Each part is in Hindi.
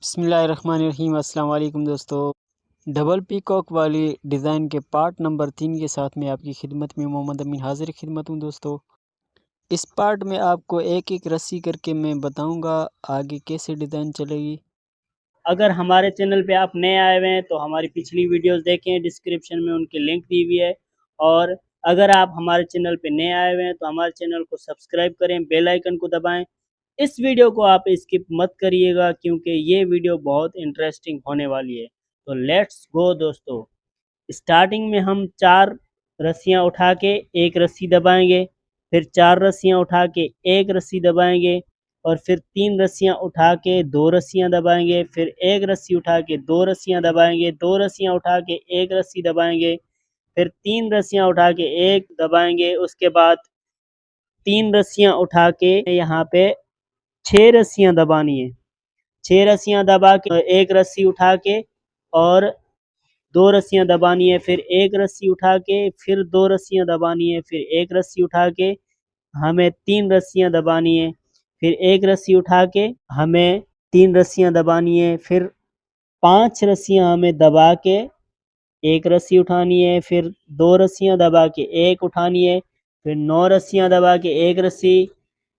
बिस्मिल्लाहिर्रहमानिर्रहीम। अस्सलाम वालेकुम दोस्तों। डबल पीकॉक वाली डिज़ाइन के पार्ट नंबर 3 के साथ मैं आपकी खिदमत में मोहम्मद अमीन हाज़िर खिदमत हूँ दोस्तों। इस पार्ट में आपको एक एक रस्सी करके मैं बताऊंगा आगे कैसे डिज़ाइन चलेगी। अगर हमारे चैनल पे आप नए आए हुए हैं तो हमारी पिछली वीडियोस देखें, डिस्क्रिप्शन में उनकी लिंक दी हुई है। और अगर आप हमारे चैनल पे नए आए हुए हैं तो हमारे चैनल को सब्सक्राइब करें, बेल आइकन को दबाएं। इस वीडियो को आप स्किप मत करिएगा क्योंकि ये वीडियो बहुत इंटरेस्टिंग होने वाली है। तो लेट्स गो दोस्तों। स्टार्टिंग में हम 4 रस्सियाँ उठा के एक रस्सी दबाएंगे, फिर 4 रस्सियाँ उठा के एक रस्सी दबाएंगे, और फिर 3 रस्सियाँ उठा के 2 रस्सियाँ दबाएंगे, फिर एक रस्सी उठा के 2 रस्सियाँ दबाएंगे, 2 रस्सियाँ उठा के एक रस्सी दबाएंगे, फिर 3 रस्सियाँ उठा के एक दबाएंगे। उसके बाद 3 रस्सियाँ उठा के यहाँ पे 6 रस्सियाँ दबानी है। 6 रस्सियाँ दबा के एक रस्सी उठा के और 2 रस्सियाँ दबानी है, फिर एक रस्सी उठा के फिर 2 रस्सियाँ दबानी है, फिर एक रस्सी उठा के हमें 3 रस्सियाँ दबानी है, फिर एक रस्सी उठा के हमें 3 रस्सियाँ दबानी है, फिर 5 रस्सियाँ हमें दबा के एक रस्सी उठानी है, फिर 2 रस्सियाँ दबा के एक उठानी है, फिर 9 रस्सियाँ दबा के एक रस्सी,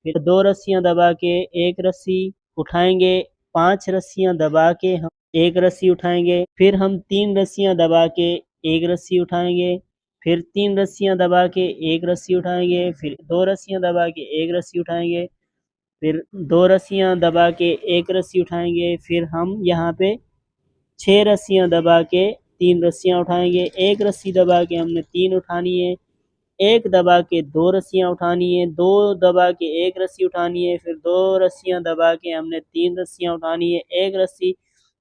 फिर 2 रस्सियाँ दबा के एक रस्सी उठाएंगे, 5 रस्सियाँ दबा के हम एक रस्सी उठाएंगे, फिर हम 3 रस्सियाँ दबा के एक रस्सी उठाएंगे, फिर 3 रस्सियाँ दबा के एक रस्सी उठाएंगे, फिर 2 रस्सियाँ दबा के एक रस्सी उठाएंगे, फिर 2 रस्सियाँ दबा के एक रस्सी उठाएंगे, फिर हम यहाँ पे 6 रस्सियाँ दबा के 3 रस्सियाँ उठाएंगे। एक रस्सी दबा के हमने 3 उठानी है, एक दबा के 2 रस्सियाँ उठानी है, 2 दबा के एक रस्सी उठानी है, फिर 2 रस्सियाँ दबा के हमने 3 रस्सियाँ उठानी है, एक रस्सी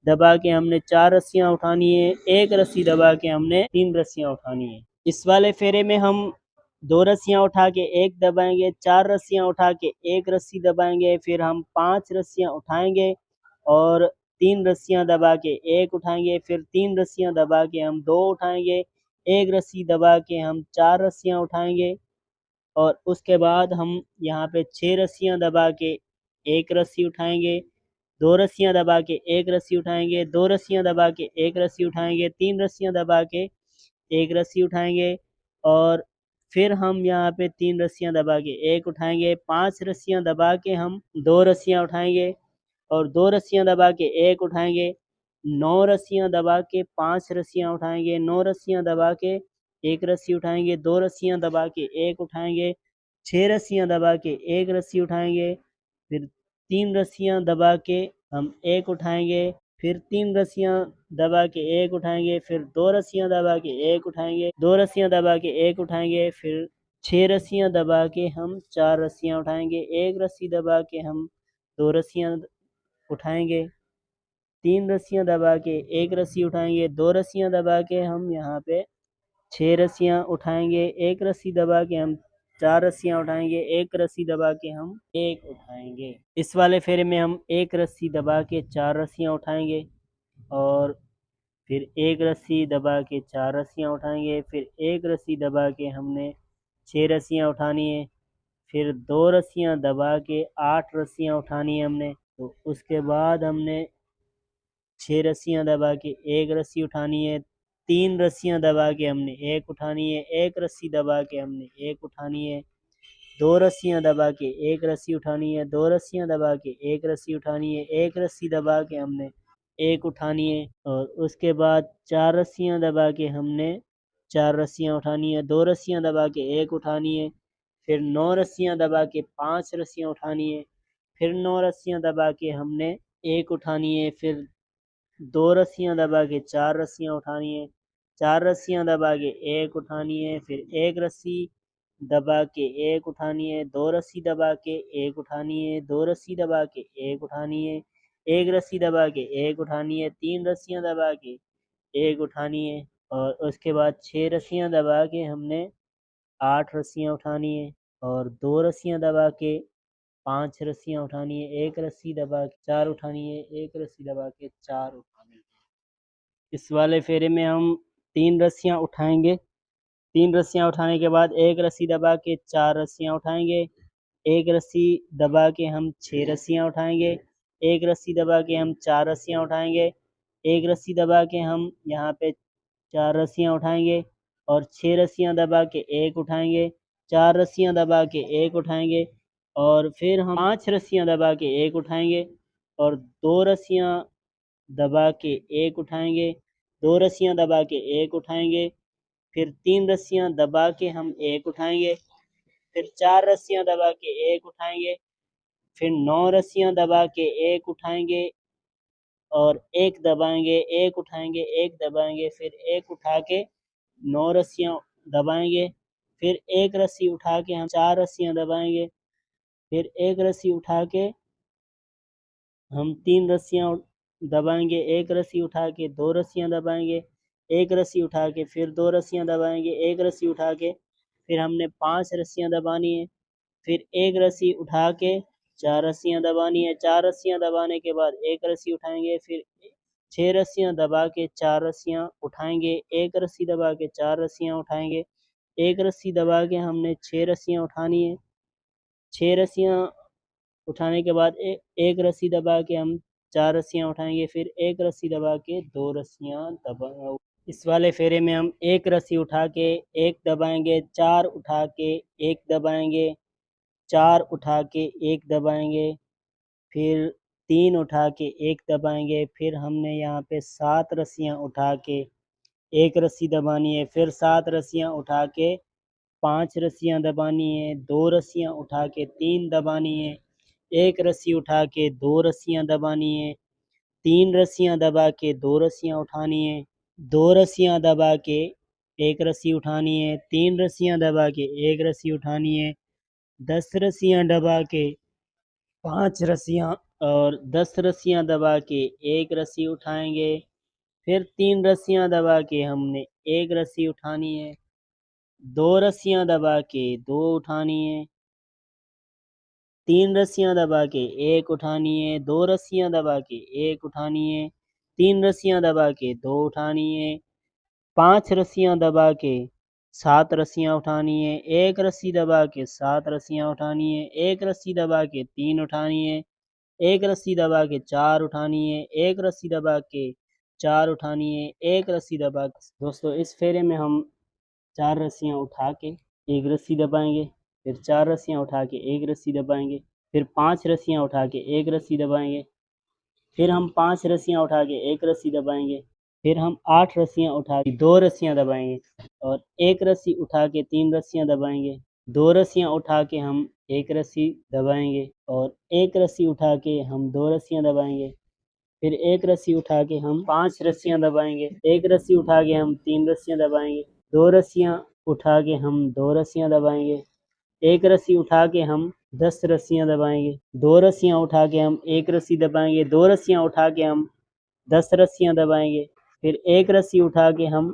दबा के हमने 4 रस्सियाँ उठानी है, एक रस्सी दबा के हमने 3 रस्सियाँ उठानी है। इस वाले फेरे में हम 2 रस्सियाँ उठा के एक दबाएंगे, 4 रस्सियाँ उठा के एक रस्सी दबाएंगे, फिर हम 5 रस्सियाँ उठाएंगे और 3 रस्सियाँ दबा के एक उठाएंगे, फिर 3 रस्सियाँ दबा के हम 2 उठाएंगे, एक रस्सी दबा के हम 4 रस्सियाँ उठाएंगे, और उसके बाद हम यहाँ पे 6 रस्सियाँ दबा के एक रस्सी उठाएंगे, 2 रस्सियाँ दबा के एक रस्सी उठाएंगे, 2 रस्सियाँ दबा के एक रस्सी उठाएंगे, 3 रस्सियाँ दबा के एक रस्सी उठाएंगे, और फिर हम यहाँ पे 3 रस्सियाँ दबा के एक उठाएंगे, 5 रस्सियाँ दबा के हम 2 रस्सियाँ उठाएंगे और 2 रस्सियाँ दबा के एक उठाएंगे, 9 रस्सियाँ दबा के 5 रस्सियाँ उठाएंगे, 9 रस्सियाँ दबा के एक रस्सी उठाएंगे, 2 रस्सियाँ दबा के एक उठाएंगे, 6 रस्सियाँ दबा के एक रस्सी उठाएंगे, फिर 3 रस्सियाँ दबा के हम एक उठाएंगे, फिर 3 रस्सियाँ दबा के एक उठाएंगे, फिर 2 रस्सियाँ दबा के एक उठाएंगे, 2 रस्सियाँ दबा के एक उठाएंगे, फिर 6 रस्सियाँ दबा के हम 4 रस्सियाँ उठाएंगे, एक रस्सी दबा के हम 2 रस्सियाँ उठाएंगे, 3 रस्सियाँ दबा के एक रस्सी उठाएंगे, 2 रस्सियाँ दबा के हम यहाँ पे 6 रस्सियाँ उठाएंगे, एक रस्सी दबा के हम 4 रस्सियाँ उठाएंगे, एक रस्सी दबा के हम एक उठाएंगे। इस वाले फेरे में हम एक रस्सी दबा के 4 रस्सियाँ उठाएंगे और फिर एक रस्सी दबा के 4 रस्सियाँ उठाएंगे, फिर एक रस्सी दबा के हमने 6 रस्सियाँ उठानी है, फिर 2 रस्सियाँ दबा के 8 रस्सियाँ उठानी है हमने। तो उसके बाद हमने 6 रस्सियाँ दबा के एक रस्सी उठानी है, 3 रस्सियाँ दबा के हमने एक उठानी है, एक रस्सी दबा के हमने एक उठानी है, 2 रस्सियाँ दबा के एक रस्सी उठानी है, 2 रस्सियाँ दबा के एक रस्सी उठानी है, एक रस्सी दबा के हमने एक उठानी है, और उसके बाद 4 रस्सियाँ दबा के हमने 4 रस्सियाँ उठानी है, 2 रस्सियाँ दबा के एक उठानी है, फिर 9 रस्सियाँ दबा के 5 रस्सियाँ उठानी है, फिर 9 रस्सियाँ दबा के हमने एक उठानी है, फिर 2 रस्सियाँ दबा के 4 रस्सियाँ उठानी है, 4 रस्सियाँ दबा के एक उठानी है, फिर एक रस्सी दबा के एक उठानी है, 2 रस्सी दबा के एक उठानी है, 2 रस्सी दबा के एक उठानी है, एक रस्सी दबा के एक उठानी है, 3 रस्सियाँ दबा के एक उठानी है, और उसके बाद 6 रस्सियाँ दबा के हमने 8 रस्सियाँ उठानी है, और 2 रस्सियाँ दबा के 5 रस्सियाँ उठानी है, एक रस्सी दबा के 4 उठानी है, एक रस्सी दबा के 4 उठानी है। इस वाले फेरे में हम 3 रस्सियाँ उठाएंगे, 3 रस्सियाँ उठाने के बाद एक रस्सी दबा के 4 रस्सियाँ उठाएंगे, एक रस्सी दबा के हम 6 रस्सियाँ उठाएंगे, एक रस्सी दबा के हम 4 रस्सियाँ उठाएंगे, एक रस्सी दबा के हम यहाँ पे 4 रस्सियाँ उठाएंगे और 6 रस्सियाँ दबा के एक उठाएंगे, 4 रस्सियाँ दबा के एक उठाएंगे और फिर हम 5 रस्सियाँ दबा के एक उठाएंगे और 2 रस्सियाँ दबा के एक उठाएंगे, 2 रस्सियाँ दबा के एक उठाएंगे, फिर 3 रस्सियाँ दबा के हम एक उठाएंगे, फिर 4 रस्सियाँ दबा के एक उठाएंगे, फिर 9 रस्सियाँ दबा के एक उठाएंगे और एक दबाएंगे, एक उठाएंगे, एक दबाएंगे, फिर एक उठा के 9 रस्सियाँ दबाएंगे, फिर एक रस्सी उठा के हम 4 रस्सियाँ दबाएंगे, फिर एक रस्सी उठा के हम 3 रस्सियाँ दबाएंगे, एक रस्सी उठा के 2 रस्सियाँ दबाएंगे, एक रस्सी उठा के फिर 2 रस्सियाँ दबाएंगे, एक रस्सी उठा के फिर हमने 5 रस्सियाँ दबानी है, फिर एक रस्सी उठा के 4 रस्सियाँ दबानी है, 4 रस्सियाँ दबाने के बाद एक रस्सी उठाएंगे, फिर 6 रस्सियाँ दबा के 4 रस्सियाँ उठाएंगे, एक रस्सी दबा के 4 रस्सियाँ उठाएंगे, एक रस्सी दबा के हमने 6 रस्सियाँ उठानी है, 6 रस्सियाँ उठाने के बाद एक रस्सी दबा के हम 4 रस्सियाँ उठाएंगे, फिर एक रस्सी दबा के 2 रस्सियाँ दबा। इस वाले फेरे में हम एक रस्सी उठा के एक दबाएंगे, 4 उठा के एक दबाएंगे, 4 उठा के एक दबाएंगे, फिर 3 उठा के एक दबाएंगे, फिर हमने यहाँ पे 7 रस्सियाँ उठा के एक रस्सी दबानी है, फिर 7 रस्सियाँ उठा के 5 रस्सियाँ दबानी है, 2 रस्सियाँ उठा के 3 दबानी है, एक रस्सी उठा के 2 रस्सियाँ दबानी है, 3 रस्सियाँ दबा के 2 रस्सियाँ उठानी है, 2 रस्सियाँ दबा के एक रस्सी उठानी है, 3 रस्सियाँ दबा के एक रस्सी उठानी है, 10 रस्सियाँ दबा के 5 रस्सियाँ और 10 रस्सियाँ दबा के एक रस्सी उठाएंगे, फिर 3 रस्सियाँ दबा के हमने एक रस्सी उठानी है, 2 रस्सियाँ दबा के 2 उठानी है, 3 रस्सियाँ दबा के एक उठानी है, 2 रस्सियाँ दबा के एक उठानी है, 3 रस्सियाँ दबा के 2 उठानी है, 5 रस्सियाँ दबा के 7 रस्सियाँ उठानी है, एक रस्सी दबा के 7 रस्सियाँ उठानी है, एक रस्सी दबा के 3 उठानी है, एक रस्सी दबा के 4 उठानी है, एक रस्सी दबा के 4 उठानी है, एक रस्सी दबा के। दोस्तों इस फेरे में हम 4 रस्सियाँ उठा के एक रस्सी दबाएंगे, फिर 4 रस्सियाँ उठा के एक रस्सी दबाएंगे, फिर 5 रस्सियाँ उठा के एक रस्सी दबाएंगे, फिर हम 5 रस्सियाँ उठा के एक रस्सी दबाएंगे, फिर हम 8 रस्सियाँ उठा के 2 रस्सियाँ दबाएंगे और एक रस्सी उठा के 3 रस्सियाँ दबाएंगे, 2 रस्सियाँ उठा के हम एक रस्सी दबाएंगे और एक रस्सी उठा के हम 2 रस्सियाँ दबाएंगे, फिर एक रस्सी उठा के हम 5 रस्सियाँ दबाएंगे, एक रस्सी उठा के हम 3 रस्सियाँ दबाएंगे, 2 रस्सियाँ उठा के हम 2 रस्सियाँ दबाएंगे, एक रस्सी उठा के हम 10 रस्सियाँ दबाएंगे, 2 रस्सियाँ उठा के हम एक रस्सी दबाएंगे, 2 रस्सियाँ उठा के हम 10 रस्सियाँ दबाएंगे, फिर एक रस्सी उठा के हम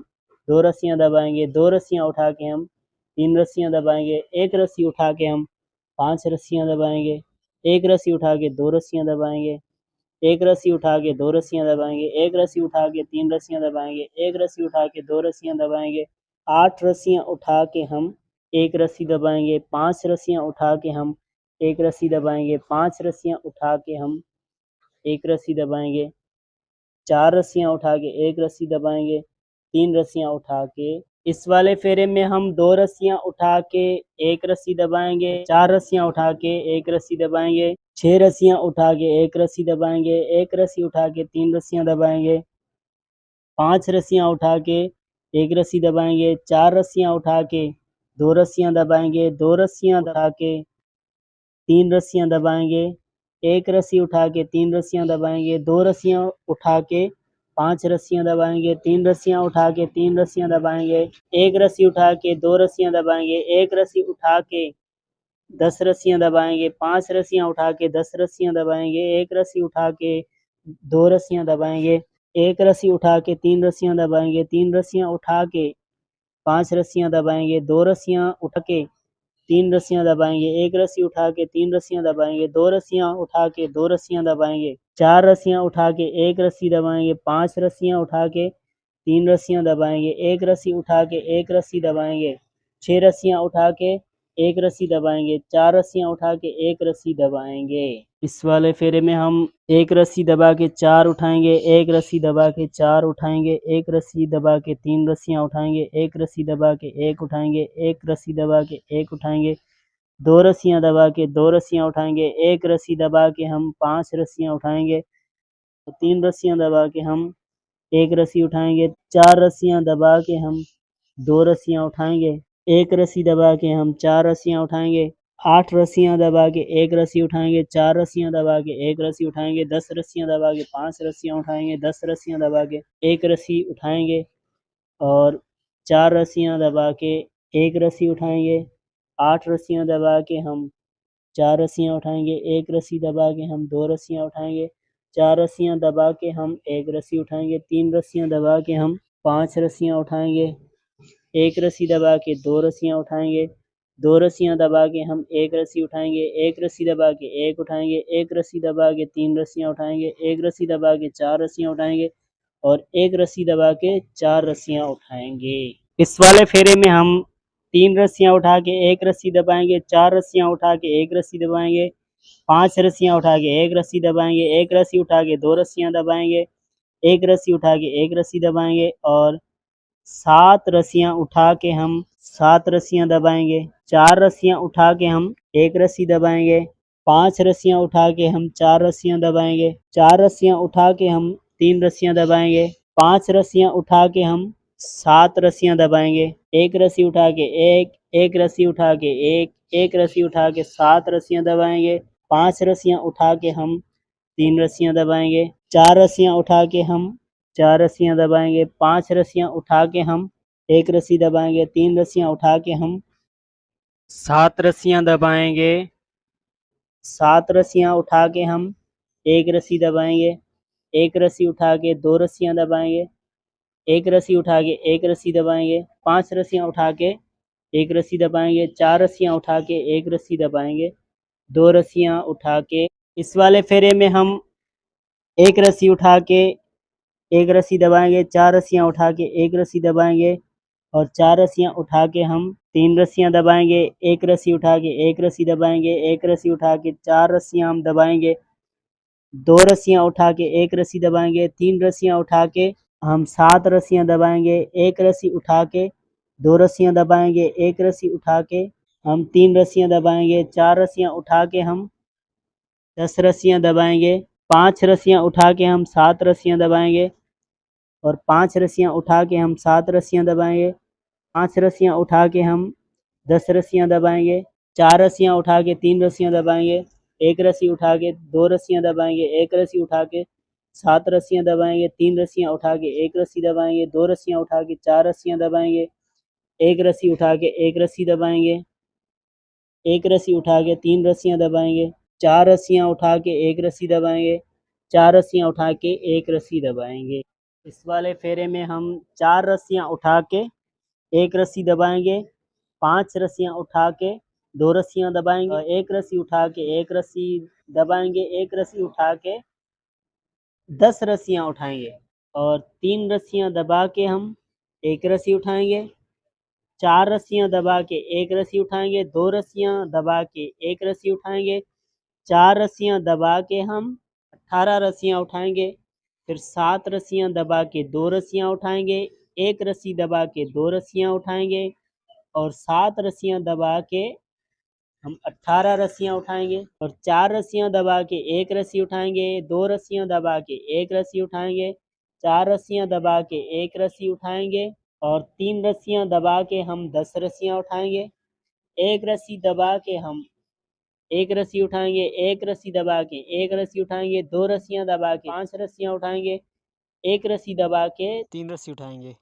2 रस्सियाँ दबाएंगे, 2 रस्सियाँ उठा के हम 3 रस्सियाँ दबाएंगे, एक रस्सी उठा के हम 5 रस्सियाँ दबाएंगे, एक रस्सी उठा के 2 रस्सियाँ दबाएंगे, एक रस्सी उठा के 2 रस्सियाँ दबाएंगे, एक रस्सी उठा के 3 रस्सियाँ दबाएंगे, एक रस्सी उठा के 2 रस्सियाँ दबाएंगे, 8 रस्सियाँ उठा के हम एक रस्सी दबाएंगे, 5 रस्सियाँ उठा के हम एक रस्सी दबाएंगे, 5 रस्सियाँ उठा के हम एक रस्सी दबाएंगे, 4 रस्सियाँ उठा के एक रस्सी दबाएंगे, 3 रस्सियाँ उठा के। इस वाले फेरे में हम 2 रस्सियाँ उठा के एक रस्सी दबाएंगे, 4 रस्सियाँ उठा के एक रस्सी दबाएंगे, 6 रस्सियाँ उठा के एक रस्सी दबाएंगे, एक रस्सी उठा के 3 रस्सियाँ दबाएंगे, 5 रस्सियाँ उठा के एक रस्सी दबाएंगे, 4 रस्सियाँ उठा के 2 रस्सियाँ दबाएंगे, 2 रस्सियाँ उठा के 3 रस्सियाँ दबाएंगे, एक रस्सी उठा के 3 रस्सियाँ दबाएंगे, 2 रस्सियाँ उठा के 5 रस्सियाँ दबाएंगे, 3 रस्सियाँ उठा के 3 रस्सियाँ दबाएंगे, एक रस्सी उठा के 2 रस्सियाँ दबाएंगे, एक रस्सी उठा के 10 रस्सियाँ दबाएंगे, 5 रस्सियाँ उठा के 10 रस्सियाँ दबाएंगे, एक रस्सी उठा के 2 रस्सियाँ दबाएंगे, एक रस्सी उठा के 3 रस्सियाँ दबाएंगे, 3 रस्सियाँ उठा के 5 रस्सियाँ दबाएंगे, 2 रस्सियाँ उठा के 3 रस्सियाँ दबाएंगे, एक रस्सी उठा के 3 रस्सियाँ दबाएंगे, 2 रस्सियाँ उठा के 2 रस्सियाँ दबाएंगे, 4 रस्सियाँ उठा के एक रस्सी दबाएंगे, 5 रस्सियाँ उठा के 3 रस्सियाँ दबाएंगे, एक रस्सी उठा के एक रस्सी दबाएंगे, 6 रस्सियाँ उठा के एक रस्सी दबाएंगे, 4 रस्सियाँ उठा के एक रस्सी दबाएंगे। इस वाले फेरे में हम एक रस्सी दबा के 4 उठाएंगे, एक रस्सी दबा के 4 उठाएंगे, एक रस्सी दबा के 3 रस्सियां उठाएंगे, एक रस्सी दबा के 1 उठाएंगे, एक रस्सी दबा के 1 उठाएंगे, 2 रस्सियां दबा के 2 रस्सियां उठाएंगे, एक रस्सी दबा के हम 5 रस्सियां उठाएंगे, 3 रस्सियां दबा के हम 1 रस्सी उठाएंगे, 4 रस्सियां दबा के हम 2 रस्सियां उठाएंगे, एक रस्सी दबा के हम 4 रस्सियां उठाएंगे, 8 रस्सियां दबा के 1 रस्सी उठाएंगे, 4 रस्सियां दबा के 1 रस्सी उठाएंगे, 10 रस्सियां दबा के 5 रस्सियां उठाएंगे, 10 रस्सियां दबा के 1 रस्सी उठाएंगे और 4 रस्सियां दबा के 1 रस्सी उठाएंगे, 8 रस्सियां दबा के हम 4 रस्सियां उठाएंगे, 1 रस्सी दबा के हम 2 रस्सियां उठाएंगे, 4 रस्सियां दबा के हम 1 रस्सी उठाएंगे, 3 रस्सियां दबा के हम 5 रस्सियां उठाएंगे, 1 रस्सी दबा के 2 रस्सियां उठाएंगे, 2 रस्सियां दबा के हम 1 रस्सी उठाएंगे, 1 रस्सी दबा के 1 उठाएंगे, 1 रस्सी दबा के 3 रस्सियां उठाएंगे, 1 रस्सी दबा के 4 रस्सियां उठाएंगे और 1 रस्सी दबा के 4 रस्सियां उठाएंगे। इस वाले फेरे में हम 3 रस्सियां उठा के 1 रस्सी दबाएंगे, 4 रस्सियां उठा के 1 रस्सी दबाएंगे, 5 रस्सियां उठा के 1 रस्सी दबाएंगे, 1 रस्सी उठा के 2 रस्सियां दबाएंगे, 1 रस्सी उठा के 1 रस्सी दबाएंगे और 7 रस्सियां उठा के हम 7 रस्सियां दबाएंगे, 4 रस्सियां उठा के हम 1 रस्सी दबाएंगे, 5 रस्सियां उठा के हम 4 रस्सियां दबाएंगे, 4 रस्सियां उठा के हम 3 रस्सियां दबाएंगे, 5 रस्सियां उठा के हम 7 रस्सियां दबाएंगे, 1 रस्सी उठा के 1 रस्सी उठा के 1 रस्सी उठा के 7 रस्सियां दबाएंगे, 5 रस्सियां उठा के हम 3 रस्सियां दबाएंगे, 4 रस्सियां उठा के हम 4 रस्सियां दबाएंगे, 5 रस्सियां उठा के हम 1 रस्सी दबाएंगे, 3 रस्सियां उठा के हम 7 रस्सियां दबाएंगे, 7 रस्सियां उठा के हम 1 रस्सी दबाएंगे, 1 रस्सी उठा के 2 रस्सियां दबाएंगे, 1 रस्सी उठा के 1 रस्सी दबाएंगे, 5 रस्सियां उठा के 1 रस्सी दबाएंगे, 4 रस्सियां उठा के 1 रस्सी दबाएंगे, 2 रस्सियां उठा के इस वाले फेरे में हम 1 रस्सी उठा के 1 रस्सी दबाएंगे, 4 रस्सियां उठा के 1 रस्सी दबाएंगे और 4 रस्सियां उठा के हम 3 रस्सियां दबाएंगे, 1 रस्सी उठा के 1 रस्सी दबाएंगे, 1 रस्सी उठा के 4 रस्सियां हम दबाएंगे, 2 रस्सियां उठा के 1 रस्सी दबाएंगे, 3 रस्सियां उठा के हम 7 रस्सियां दबाएंगे, 1 रस्सी उठा के 2 रस्सियां दबाएंगे, 1 रस्सी उठा के हम 3 रस्सियां दबाएंगे, 4 रस्सियां उठा के हम 10 रस्सियां दबाएंगे, 5 रस्सियां उठा के हम 7 रस्सियां दबाएंगे और 5 रस्सियां उठा के हम 7 रस्सियां दबाएंगे, 5 रस्सियां उठा के हम 10 रस्सियां दबाएंगे, 4 रस्सियां उठा के 3 रस्सियां दबाएंगे, 1 रस्सी उठा के 2 रस्सियां दबाएंगे, 1 रस्सी उठा के 7 रस्सियां दबाएंगे, 3 रस्सियां उठा के 1 रस्सी दबाएंगे, 2 रस्सियां उठा के 4 रस्सियां दबाएंगे, 1 रस्सी उठा के 1 रस्सी दबाएंगे, 1 रस्सी उठा के 3 रस्सियां दबाएंगे, 4 रस्सियां उठा के 1 रस्सी दबाएंगे, 4 रस्सियां उठा के 1 रस्सी दबाएंगे। इस वाले फेरे में हम 4 रस्सियां उठा के 1 रस्सी दबाएंगे, 5 रस्सियां उठा के 2 रस्सियां दबाएंगे और 1 रस्सी उठा के 1 रस्सी दबाएंगे, 1 रस्सी उठा के 10 रस्सियां उठाएंगे और 3 रस्सियां दबा के हम 1 रस्सी उठाएंगे, 4 रस्सियां दबा के 1 रस्सी उठाएंगे, 2 रस्सियां दबा के 1 रस्सी उठाएंगे, 4 रस्सियां दबा के हम 18 रस्सियां उठाएंगे, फिर 7 रस्सियां दबा के 2 रस्सियां उठाएंगे, 1 रस्सी दबा के 2 रस्सियां उठाएंगे और 7 रस्सियां दबा के हम 18 रस्सियां उठाएंगे और 4 रस्सियां दबा के 1 रस्सी उठाएंगे, 2 रस्सियां दबा के 1 रस्सी उठाएंगे, 4 रस्सियां दबा के 1 रस्सी उठाएंगे और 3 रस्सियां दबा के हम 10 रस्सियां उठाएंगे, 1 रस्सी दबा के हम 1 रस्सी उठाएंगे, 1 रस्सी दबा के 1 रस्सी उठाएंगे, 2 रस्सियां दबा के 5 रस्सियां उठाएंगे, 1 रस्सी दबा के 3 रस्सी उठाएंगे।